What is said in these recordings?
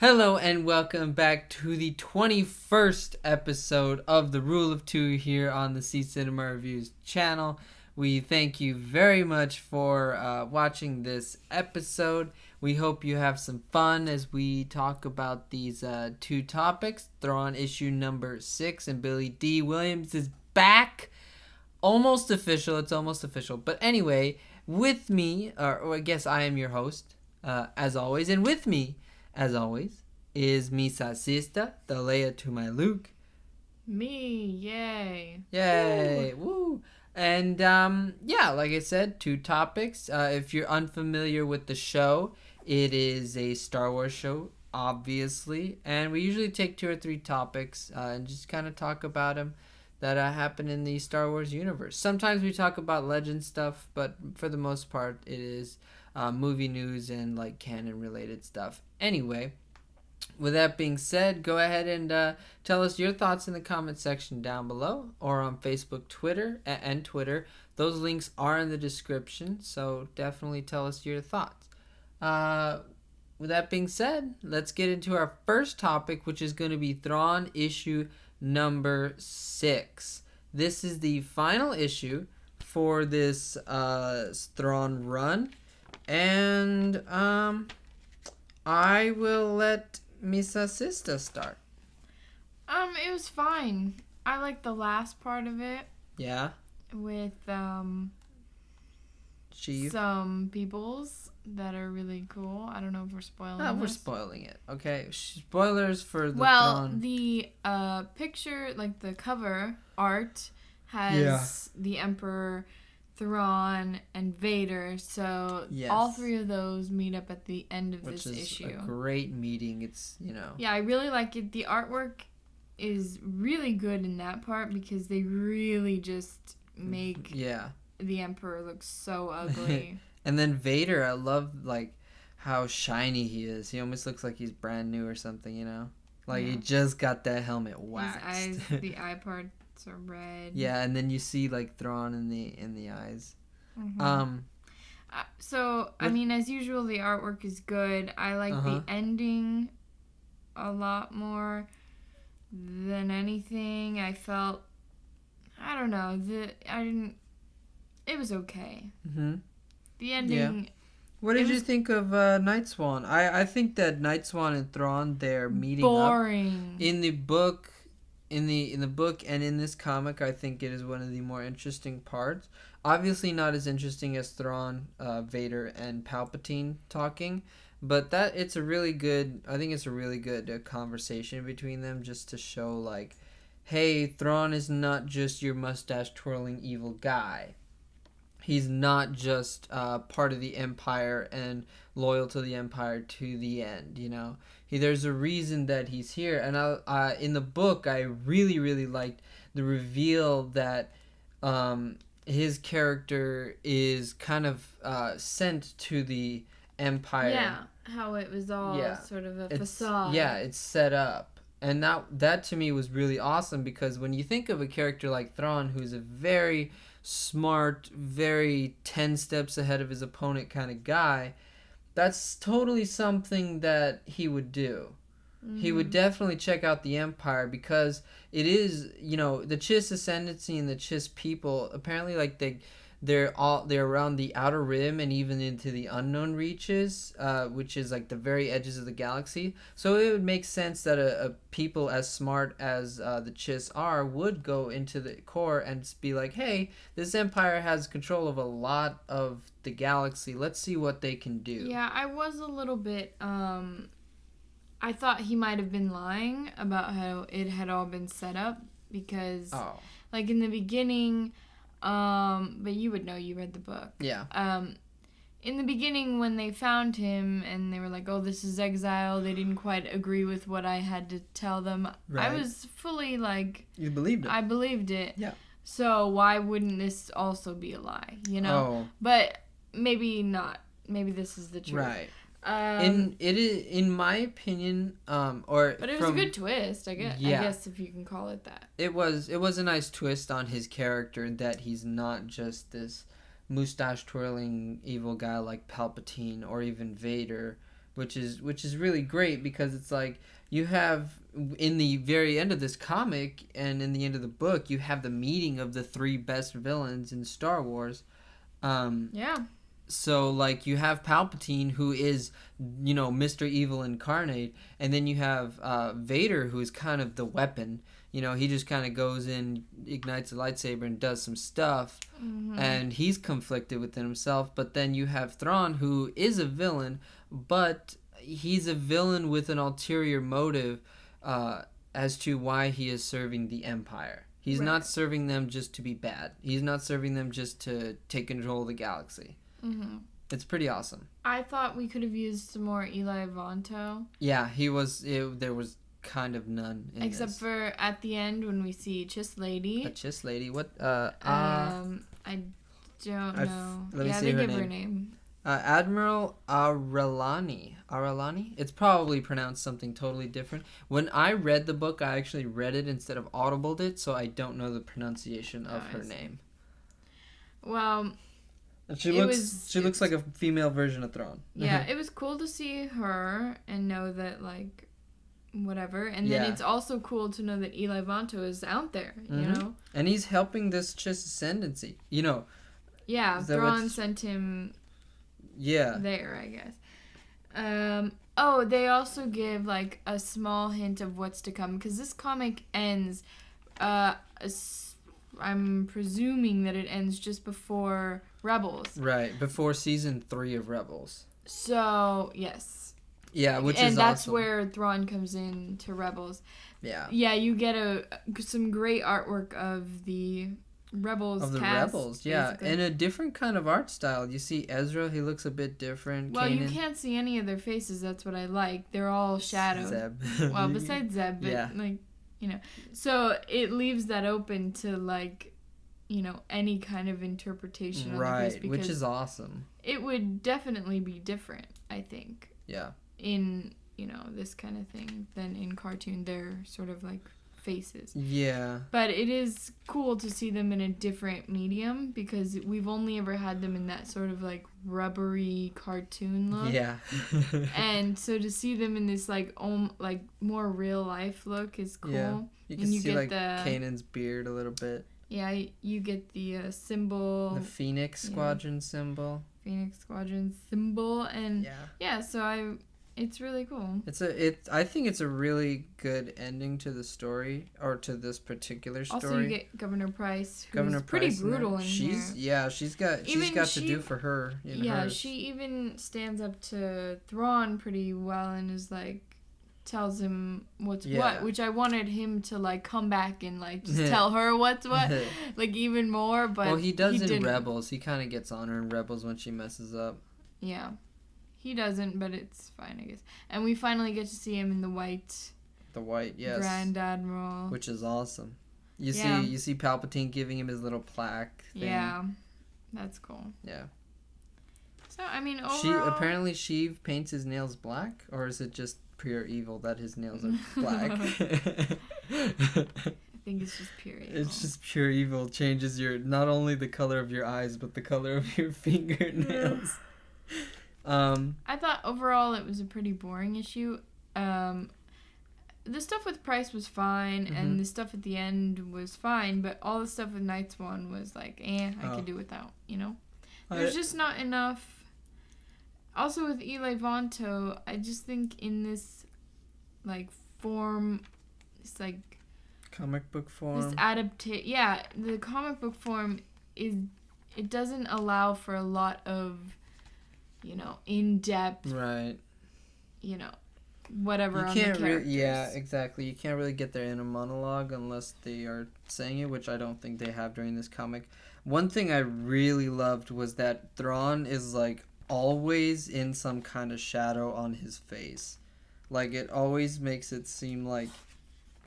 Hello and welcome back to the 21st episode of The Rule of Two here on the C Cinema Reviews channel. We thank you very much for watching this episode. We hope you have some fun as we talk about these two topics. Thrawn issue number 6 and Billy D. Williams is back. Almost official. It's almost official. But anyway, with me, or I guess I am your host, as always, and with me, as always, is Misa Sista, the Leia to my Luke. Me, yay. Yay, woo. And, like I said, two topics. If you're unfamiliar with the show, it is a Star Wars show, obviously. And we usually take 2 or 3 topics and just kind of talk about them that happen in the Star Wars universe. Sometimes we talk about legend stuff, but for the most part, it is movie news and like canon-related stuff. Anyway, with that being said, go ahead and tell us your thoughts in the comment section down below or on Facebook, Twitter, and Twitter. Those links are in the description, so definitely tell us your thoughts. With that being said, let's get into our first topic, which is going to be Thrawn issue number 6. This is the final issue for this Thrawn run, and I will let Misa Sista start. It was fine. I like the last part of it. Yeah. With Chief. some peoples that are really cool. I don't know if we're spoiling We're this. spoiling it. Okay. Spoilers for the Well, Thrawn. the picture, like the cover art, has the Emperor, Thrawn, and Vader. So Yes. all 3 of those meet up at the end of Which this is issue. a great meeting. It's, Yeah, I really like it. The artwork is really good in that part because they really just make the Emperor look so ugly. And then Vader, I love like how shiny he is. He almost looks like he's brand new or something, Like he just got that helmet waxed. His eyes, the eye parts are red. Yeah, and then you see like Thrawn in the eyes. Mm-hmm. I mean, as usual, the artwork is good. I like the ending a lot more than anything. I felt, I don't know, it was okay. Mm-hmm. The ending. Yeah. What did you think of Night Swan? I think that Night Swan and Thrawn, they're meeting boring. up. In the book, in the book and in this comic, I think it is one of the more interesting parts. Obviously not as interesting as Thrawn, Vader, and Palpatine talking, but it's a really good conversation between them, just to show like, hey, Thrawn is not just your mustache twirling evil guy. He's not just part of the Empire and loyal to the Empire to the end, There's a reason that he's here. And in the book, I really, really liked the reveal that his character is kind of sent to the Empire. Yeah, how it was all sort of a facade. Yeah, it's set up. And that to me was really awesome, because when you think of a character like Thrawn, who's a very smart, very 10 steps ahead of his opponent kind of guy, that's totally something that he would do. Mm-hmm. He would definitely check out the Empire, because it is, the Chiss Ascendancy and the Chiss people, apparently like they're around the Outer Rim and even into the Unknown Reaches, which is like the very edges of the galaxy. So it would make sense that a people as smart as the Chiss are would go into the core and be like, hey, this Empire has control of a lot of the galaxy. Let's see what they can do. Yeah, I was a little bit, I thought he might have been lying about how it had all been set up, because like in the beginning, but you would know, you read the book. Yeah. In the beginning, when they found him and they were like, oh, this is exile, they didn't quite agree with what I had to tell them. Right. I was fully like... You believed it. I believed it. Yeah. So why wouldn't this also be a lie, But maybe not. Maybe this is the truth. Right. In my opinion, but it was a good twist, I guess. Yeah. I guess, if you can call it that. It was a nice twist on his character, that he's not just this mustache twirling evil guy like Palpatine or even Vader, which is really great because it's like you have in the very end of this comic and in the end of the book, you have the meeting of the 3 best villains in Star Wars. Yeah. So, like, you have Palpatine, who is, Mr. Evil incarnate, and then you have Vader, who is kind of the weapon. He just kind of goes in, ignites a lightsaber, and does some stuff, and he's conflicted within himself. But then you have Thrawn, who is a villain, but he's a villain with an ulterior motive as to why he is serving the Empire. He's not serving them just to be bad. He's not serving them just to take control of the galaxy. Mm-hmm. It's pretty awesome. I thought we could have used some more Eli Vanto. Yeah, there was kind of none in except for at the end when we see Chiss Lady. A Chiss Lady? What? I don't know. Let me see they give her name. Admiral Aralani. It's probably pronounced something totally different. When I read the book, I actually read it instead of audibled it, so I don't know the pronunciation of her name. Well... She looks like a female version of Thrawn. Yeah, it was cool to see her and know that, like, whatever. And then it's also cool to know that Eli Vanto is out there, you know? And he's helping this Chiss ascendancy, Yeah, Thrawn sent him there, I guess. They also give, like, a small hint of what's to come. Because this comic ends... I'm presuming that it ends just before Rebels. Right, before season 3 of Rebels. So, yes. Yeah, which is awesome. And that's where Thrawn comes in to Rebels. Yeah. Yeah, you get some great artwork of the Rebels of the cast, Rebels, yeah. basically. And a different kind of art style. You see Ezra, he looks a bit different. Well, Kanan. you can't see any of their faces. That's what I like. They're all shadowed. Zeb. Well, besides Zeb, but, like... So it leaves that open to, like, any kind of interpretation of the face, because which is awesome. It would definitely be different, I think. Yeah. In, this kind of thing than in cartoon. They're sort of like faces. Yeah. But it is cool to see them in a different medium because we've only ever had them in that sort of like rubbery cartoon look. Yeah. And so to see them in this like more real life look is cool. Yeah. You can see like Kanan's beard a little bit. Yeah, you get the symbol. The Phoenix Squadron symbol. Phoenix Squadron symbol, and so it's really cool. I think it's a really good ending to the story, or to this particular story. Also, you get Governor Price, who's pretty brutal in here. She's got to do for her. Hers. She even stands up to Thrawn pretty well and is like, tells him what's what, which I wanted him to like come back and like just tell her what's what, like even more. But he does in Rebels. He kind of gets on her in Rebels when she messes up. Yeah. He doesn't, but it's fine, I guess. And we finally get to see him in the white. The white, yes. Grand Admiral. Which is awesome. You see Palpatine giving him his little plaque thing. Yeah. That's cool. Yeah. So, I mean, overall... Apparently Sheev paints his nails black? Or is it just pure evil that his nails are black? I think it's just pure evil. It's just pure evil. Changes not only the color of your eyes, but the color of your fingernails. I thought overall it was a pretty boring issue. The stuff with Price was fine, and the stuff at the end was fine, but all the stuff with Night Swan was like, I could do without, There's just not enough. Also with Eli Vanto, I just think in this, like, form, it's like... comic book form? This the comic book form it doesn't allow for a lot of... in-depth, right? Whatever you on can't the characters. Exactly. You can't really get their inner monologue unless they are saying it, which I don't think they have during this comic. One thing I really loved was that Thrawn is like always in some kind of shadow on his face. Like it always makes it seem like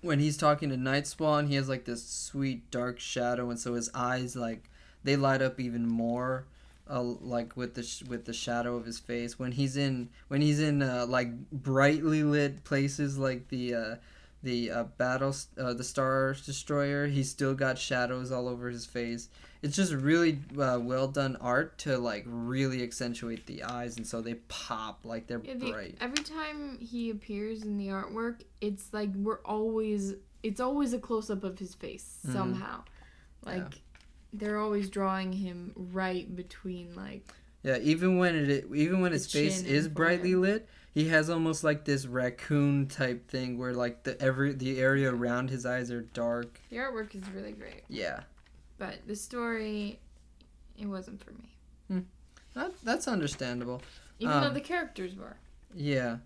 when he's talking to Night Swan, he has like this sweet dark shadow, and so his eyes like they light up even more. Like with the shadow of his face when he's in like brightly lit places like the the the Star Destroyer, he's still got shadows all over his face. It's just really well done art to like really accentuate the eyes, and so they pop like they're bright. Every time he appears in the artwork, it's like it's always a close up of his face somehow. Like they're always drawing him right between like. Yeah, even when his face is brightly lit, he has almost like this raccoon type thing where like the area around his eyes are dark. The artwork is really great. Yeah. But the story, it wasn't for me. That's understandable. Even though the characters were. Yeah.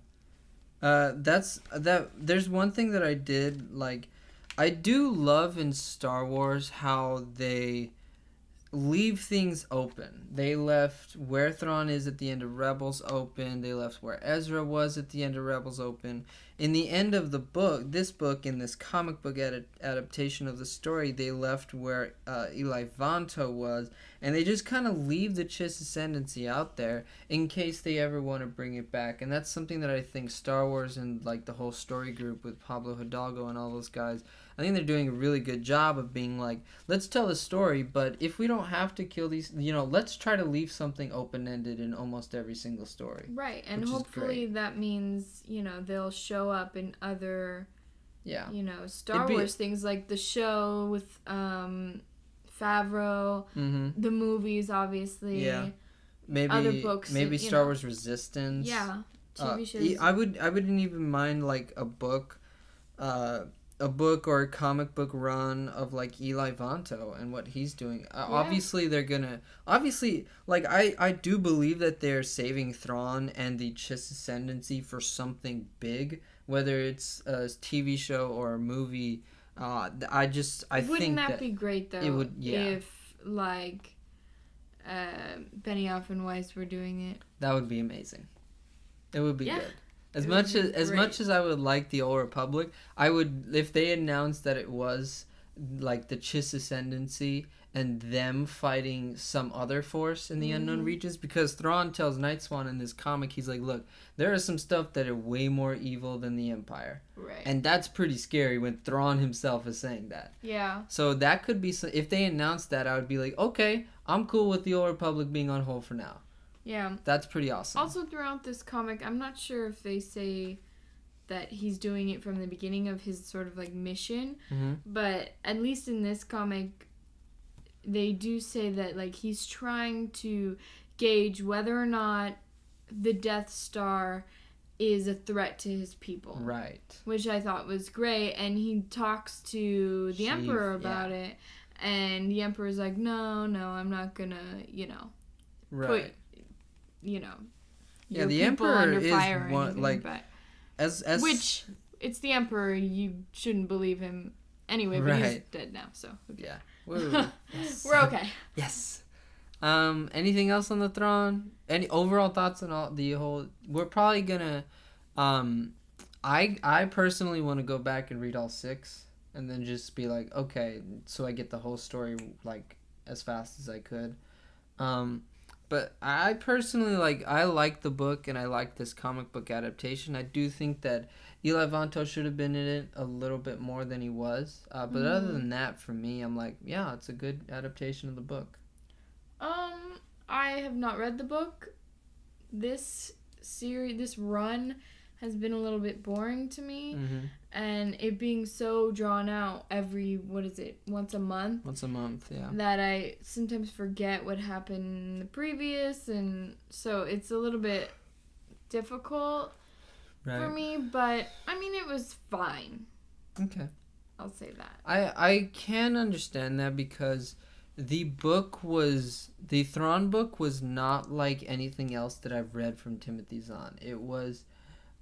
There's one thing that I did like. I do love in Star Wars how they leave things open. They left where Thrawn is at the end of Rebels open. They left where Ezra was at the end of Rebels open. In the end of the book, in this comic book adaptation of the story, they left where Eli Vanto was, and they just kind of leave the Chiss Ascendancy out there in case they ever want to bring it back. And that's something that I think Star Wars and like the whole story group with Pablo Hidalgo and all those guys, I think they're doing a really good job of being like, let's tell the story, but if we don't have to kill these, let's try to leave something open-ended in almost every single story. Right, and hopefully that means, they'll show up in other, Star Wars things like the show with Favreau, the movies, obviously. Yeah. Maybe other books. Maybe Star Wars Resistance. Yeah, TV shows. I wouldn't even mind like a book or a comic book run of like Eli Vanto and what he's doing. Obviously like I do believe that they're saving Thrawn and the Chiss Ascendancy for something big, whether it's a TV show or a movie. Wouldn't think that be great though? It would, yeah. If like Benioff and Weiss were doing it. That would be amazing. It would be good. As much as I would like the Old Republic, I would, if they announced that it was like the Chiss Ascendancy and them fighting some other force in the unknown regions, because Thrawn tells Nightswan in this comic, he's like, look, there is some stuff that are way more evil than the Empire. Right. And that's pretty scary when Thrawn himself is saying that. Yeah. So that could be, if they announced that, I would be like, okay, I'm cool with the Old Republic being on hold for now. Yeah. That's pretty awesome. Also, throughout this comic, I'm not sure if they say that he's doing it from the beginning of his sort of like mission, but at least in this comic, they do say that like he's trying to gauge whether or not the Death Star is a threat to his people. Right. Which I thought was great, and he talks to the Emperor about it, and the Emperor's like, no, I'm not gonna, right. put the Emperor is one like but as which it's the Emperor, you shouldn't believe him anyway, but he's dead now, so yeah. Yes. We're okay. Yes. Anything else on the Thrawn? Any overall thoughts on all the whole? We're probably gonna. I personally want to go back and read all 6, and then just be like, okay, so I get the whole story like as fast as I could. But I personally I like the book, and I like this comic book adaptation. I do think that Eli Vanto should have been in it a little bit more than he was. But other than that, for me, I'm like, yeah, it's a good adaptation of the book. I have not read the book. This run has been a little bit boring to me. And it being so drawn out once a month? Once a month, yeah. That I sometimes forget what happened in the previous, and so it's a little bit difficult for me, but I mean, it was fine. Okay. I'll say that. I can understand that, because the Thrawn book was not like anything else that I've read from Timothy Zahn. It was,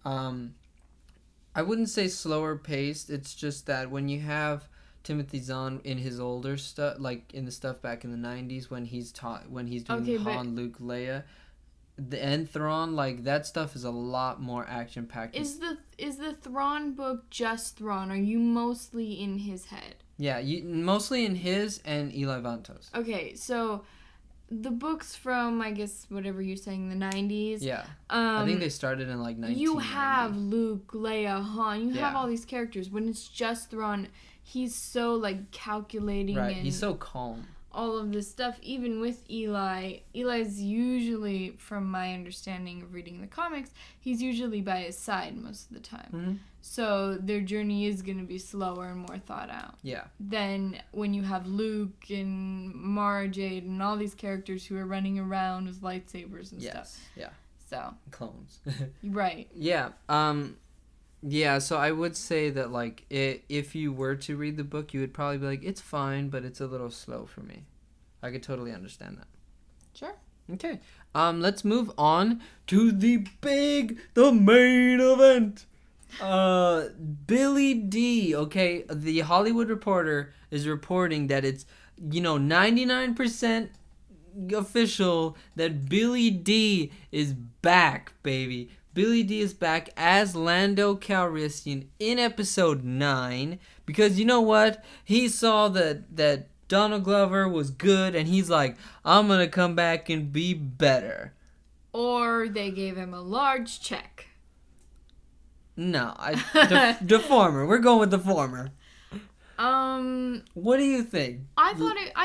I wouldn't say slower paced. It's just that when you have Timothy Zahn in his older stuff, like in the stuff back in the 90s when he's doing Han, Luke, Leia, and Thrawn, like that stuff is a lot more action packed. Is the Thrawn book just Thrawn? Are you mostly in his head? Yeah, mostly in his and Eli Vanto's. Okay, so the books from, I guess, whatever you're saying, the 90s. Yeah. I think they started in like 1990. You have Luke, Leia, Han. You have all these characters. When it's just Thrawn, he's so, like, calculating. Right. And He's so calm. all of this stuff. Even with Eli's usually, from my understanding of reading the comics, he's usually by his side most of the time. Mm-hmm. So their journey is going to be slower and more thought out. Yeah. Than when you have Luke and Mara Jade and all these characters who are running around with lightsabers and stuff. Yeah. So. Clones. Right. Yeah. Yeah, so I would say that, like, if you were to read the book, you would probably be like, it's fine, but it's a little slow for me. I could totally understand that. Sure. Okay. Let's move on to the main event. Billy D. Okay, the Hollywood Reporter is reporting that it's, 99% official that Billy D is back, baby. Billy D is back as Lando Calrissian in episode 9 because you know what? He saw that Donald Glover was good and he's like, I'm gonna come back and be better. Or they gave him a large check. No, the former. We're going with the former. What do you think? I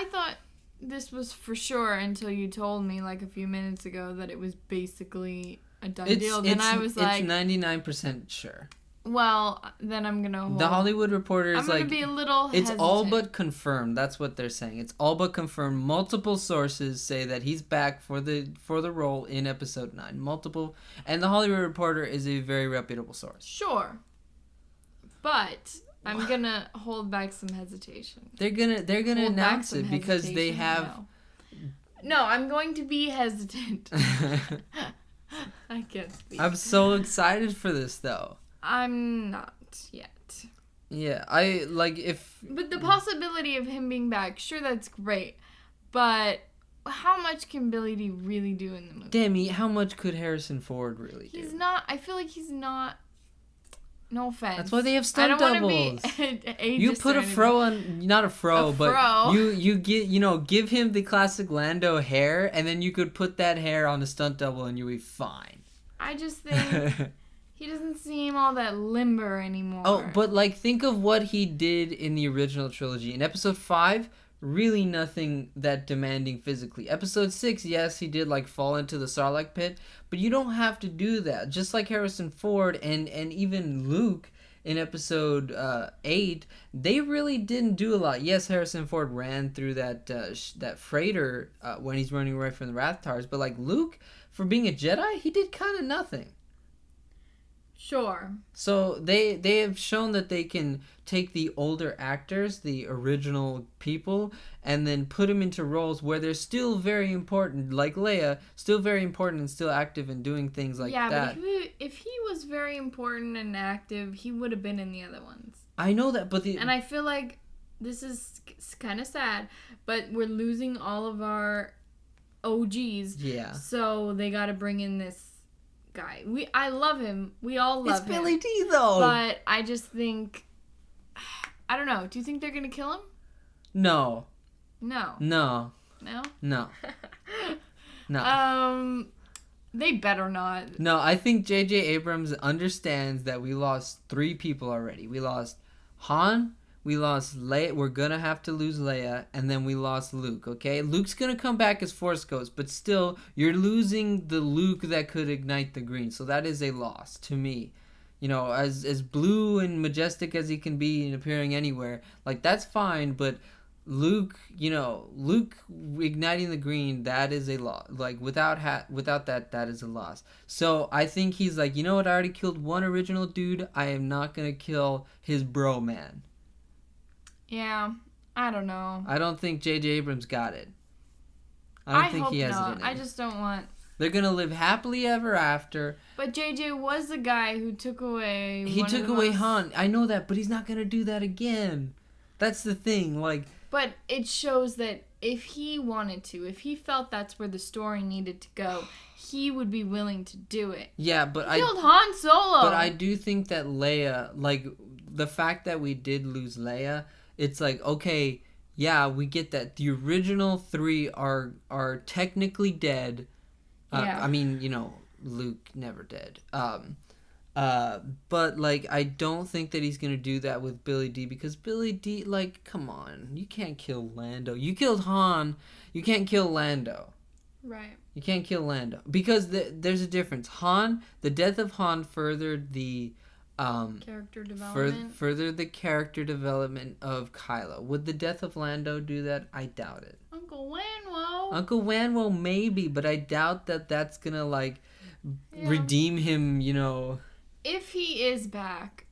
thought this was for sure until you told me like a few minutes ago that it was basically a done deal. Then I was like, it's 99% sure. Well, then I'm gonna hold. The Hollywood Reporter is like, I'm gonna be a little it's hesitant. all but confirmed. That's what they're saying. It's all but confirmed. Multiple sources say that he's back for the role in episode 9. Multiple, and the Hollywood Reporter is a very reputable source. Sure, but I'm gonna hold back some hesitation. They're gonna announce it because they have. No, I'm going to be hesitant. I can't speak. I'm so excited for this though. I'm not yet. Yeah, I like if... But the possibility of him being back, sure, that's great. But how much can Billy D really do in the movie? Demi, how much could Harrison Ford really do? He's not... I feel like he's not... No offense. That's why they have stunt doubles. You put a fro on... Not a fro, but you get, give him the classic Lando hair, and then you could put that hair on a stunt double and you'll be fine. I just think... He doesn't seem all that limber anymore. Oh, but like think of what he did in the original trilogy. In episode 5, really nothing that demanding physically. Episode 6, yes, he did like fall into the Sarlacc pit, but you don't have to do that. Just like Harrison Ford and even Luke in episode 8, they really didn't do a lot. Yes, Harrison Ford ran through that freighter when he's running away from the Rathtars, but like Luke, for being a Jedi, he did kind of nothing. Sure. So they have shown that they can take the older actors, the original people, and then put them into roles where they're still very important, like Leia, still very important and still active and doing things like that. Yeah, but if he was very important and active, he would have been in the other ones. I know that, but and I feel like this is kind of sad, but we're losing all of our OGs. Yeah. So they got to bring in this guy. I love him. We all love him. It's Billy D though. But I just think, I don't know. Do you think they're gonna kill him? No. No. No. No. No. No. They better not. No, I think J.J. Abrams understands that we lost 3 people already. We lost Han. We lost Leia. We're going to have to lose Leia. And then we lost Luke, okay? Luke's going to come back as Force Ghost. But still, you're losing the Luke that could ignite the green. So that is a loss to me. As blue and majestic as he can be and appearing anywhere. Like, that's fine. But Luke, Luke igniting the green, that is a loss. Like, without that is a loss. So I think he's like, you know what? I already killed one original dude. I am not going to kill his bro man. Yeah, I don't know. I don't think J.J. Abrams got it. I don't think he has it in him. I just don't want... They're going to live happily ever after. But J.J. was the guy who took away... He took away Han. I know that, but he's not going to do that again. That's the thing, like... But it shows that if he wanted to, if he felt that's where the story needed to go, he would be willing to do it. Yeah, but he killed Han Solo! But I do think that Leia, like, the fact that we did lose Leia... It's like, okay, yeah, we get that the original 3 are technically dead. Yeah. I mean, Luke never dead. But like I don't think that he's gonna do that with Billy D, because Billy D, like, come on, you can't kill Lando. You killed Han, you can't kill Lando. Right. You can't kill Lando because there's a difference. The death of Han furthered the character development. Further the character development of Kylo. Would the death of Lando do that? I doubt it. Uncle Wanwo. Uncle Wanwo maybe, but I doubt that that's gonna redeem him. If he is back.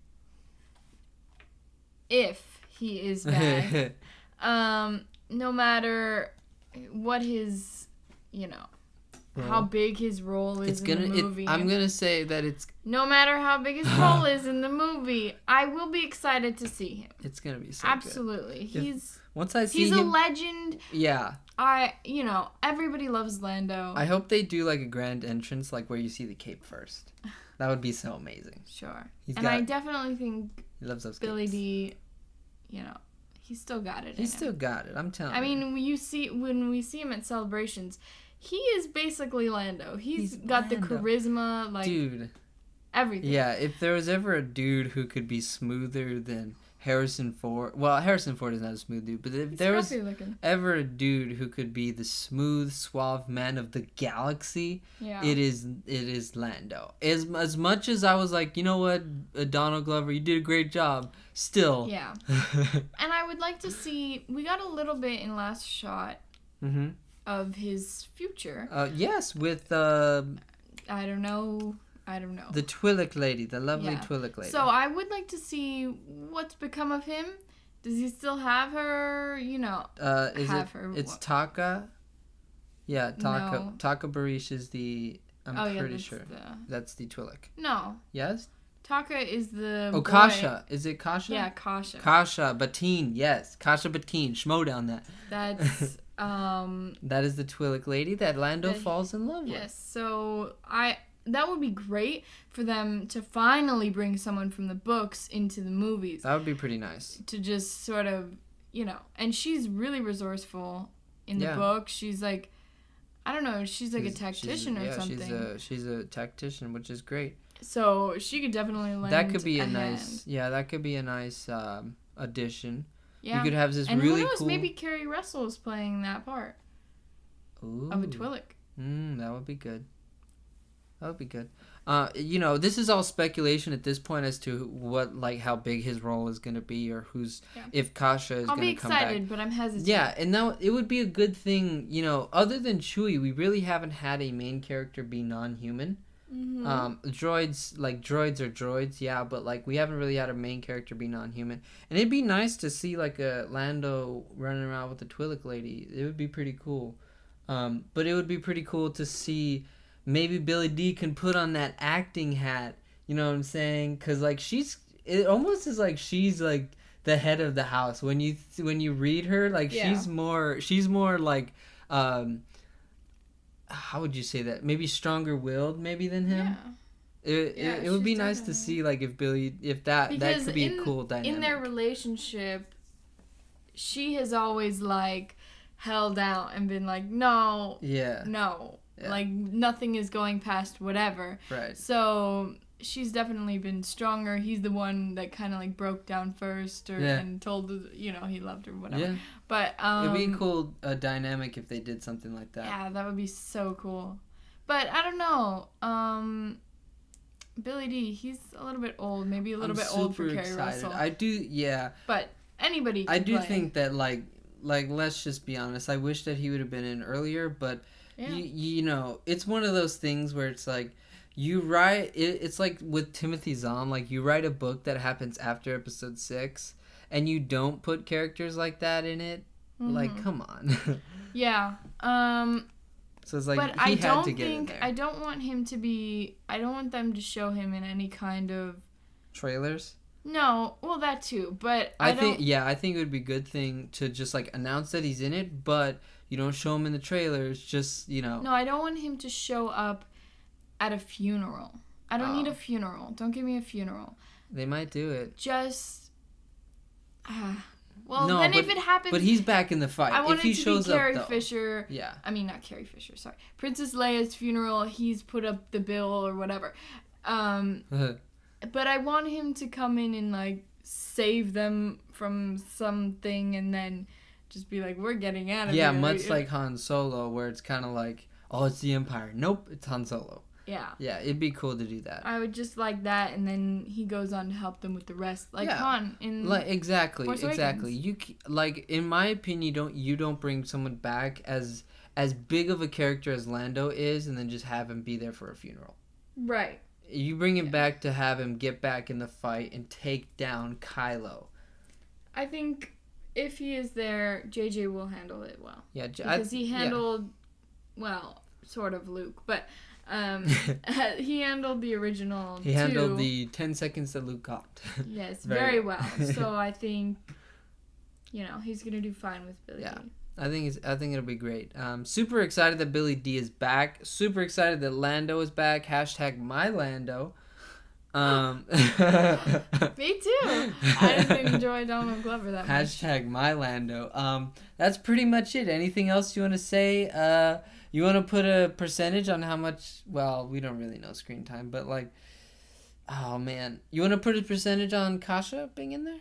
No matter what his, how big his role is in the movie. I'm gonna say that it's... No matter how big his role is in the movie, I will be excited to see him. It's gonna be so Absolutely. Good. He's a legend. Yeah. Everybody loves Lando. I hope they do like a grand entrance, like where you see the cape first. That would be so amazing. Sure. I definitely think he loves those Billy capes. D, he's still got it. He's still got it. I'm telling you. I mean, when we see him at celebrations, he is basically Lando. He's got Lando. The charisma, like, dude, everything. Yeah, if there was ever a dude who could be smoother than Harrison Ford, well, Harrison Ford is not a smooth dude, but if there was ever a dude who could be the smooth, suave man of the galaxy, it is Lando. As much as I was like, you know what, Donald Glover, you did a great job, still. Yeah. And I would like to see, we got a little bit in last shot of his future. Yes, with... I don't know. The Twi'lek lady, the lovely Twi'lek lady. So I would like to see what's become of him. Does he still have her? It's Taka. Yeah, Taka. No. Taka Barish is the... I'm pretty sure. That's the Twi'lek. No. Yes? Taka is the boy. Kasha. Is it Kasha? Yeah, Kasha. Kasha Batine, yes. Kasha Batine. Schmodown that. That's... that is the Twi'lek lady that Lando falls in love with. Yes, so that would be great for them to finally bring someone from the books into the movies. That would be pretty nice. To just sort of, and she's really resourceful in the book. She's like, I don't know, she's like a tactician or something. She's a tactician, which is great. So she could definitely lend that could be a nice, hand. That could be a nice addition. Yeah. You could have this and really who knows, cool... maybe Kerry Russell is playing that part. Ooh. Of a Twi'lek. That would be good. That would be good. This is all speculation at this point as to how big his role is going to be, or if Kasha is going to come back. I'll be excited, but I'm hesitant. Yeah, and now it would be a good thing, other than Chewie, we really haven't had a main character be non-human. Mm-hmm. Droids are droids, yeah, but we haven't really had a main character be non-human. And it'd be nice to see a Lando running around with a Twi'lek lady. It would be pretty cool. But it would be pretty cool to see... Maybe Billy D can put on that acting hat. You know what I'm saying? Because it almost is like she's like the head of the house. When you read her, she's more like how would you say that? Maybe stronger willed maybe than him. Yeah. It would be nice to see if that could be a cool dynamic. In their relationship, she has always held out and been like, no. Yeah. No. Yeah. Nothing is going past whatever. Right. So she's definitely been stronger. He's the one that kind of broke down first and told her, he loved her, whatever. Yeah. But it'd be a cool dynamic if they did something like that. Yeah, that would be so cool. But I don't know. Billy D, he's a little bit old. Maybe a little bit old for Kerry Russell. I do, yeah. But anybody can I do play. think that let's just be honest. I wish that he would have been in earlier, but. Yeah. It's one of those things where it's you write it's like with Timothy Zahn, you write a book that happens after episode 6 and you don't put characters like that in it. Mm-hmm. Come on. Yeah. So it's but he had to get in there. I don't want them to show him in any kind of trailers. No, well that too, but I think it would be a good thing to just announce that he's in it, but you don't show him in the trailers, just, No, I don't want him to show up at a funeral. I don't need a funeral. Don't give me a funeral. They might do it. Just... Well, no, then if it happens... But he's back in the fight. I want if he it to shows be Carrie up, Fisher. Yeah. I mean, not Carrie Fisher, sorry. Princess Leia's funeral, he's put up the bill or whatever. But I want him to come in and, like, save them from something and then just be like, we're getting out of here. Yeah, much like Han Solo, where it's kind of like, oh, it's the Empire. Nope, it's Han Solo. Yeah. Yeah, it'd be cool to do that. I would just like that, and then he goes on to help them with the rest, like Han in exactly. Awakens. Like in my opinion, you don't bring someone back as big of a character as Lando is, and then just have him be there for a funeral. Right. You bring him back to have him get back in the fight and take down Kylo. I think if he is there, JJ will handle it well. Yeah, because he handled, well, sort of Luke, but he handled the original. He handled the 10 seconds that Luke got. Yes, very well. So I think, he's gonna do fine with Billy D. I think it'll be great. Super excited that Billy D is back. Super excited that Lando is back. #MyLando. Me too. I didn't enjoy Donald Glover that much. #MyLando. That's pretty much it. Anything else you want to say? You want to put a percentage on how much? Well, we don't really know screen time, but like, oh man, you want to put a percentage on Kasha being in there?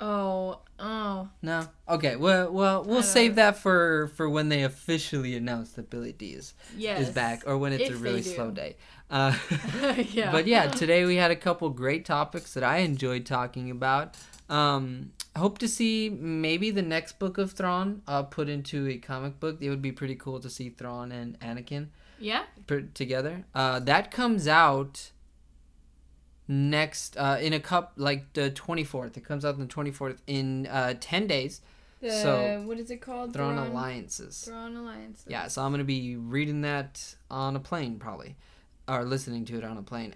Oh. No. Okay. Well, we'll save that for when they officially announce that Billy D is back, or when it's a really slow day. Yeah. But yeah, today we had a couple great topics that I enjoyed talking about. Hope to see maybe the next book of Thrawn put into a comic book. It would be pretty cool to see Thrawn and Anakin together. That comes out next in a the 24th. It comes out on the 24th in 10 days. What is it called? Thrawn Alliances. Thrawn Alliances. Yeah, so I'm going to be reading that on a plane probably. Or listening to it on a plane.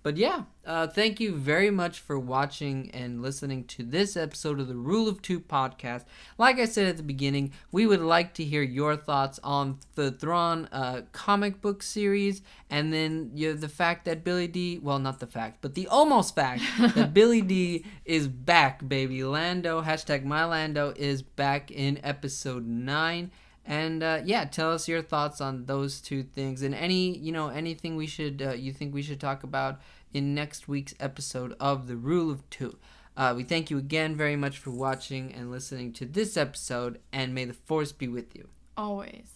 But yeah, thank you very much for watching and listening to this episode of the Rule of Two podcast. Like I said at the beginning, we would like to hear your thoughts on the Thrawn comic book series, and then the fact that Billy D, well, not the fact, but the almost fact that Billy D is back, baby. Lando, #MyLando is back in episode 9. And tell us your thoughts on those two things, and anything we should you think we should talk about in next week's episode of The Rule of Two. We thank you again very much for watching and listening to this episode, and may the Force be with you. Always.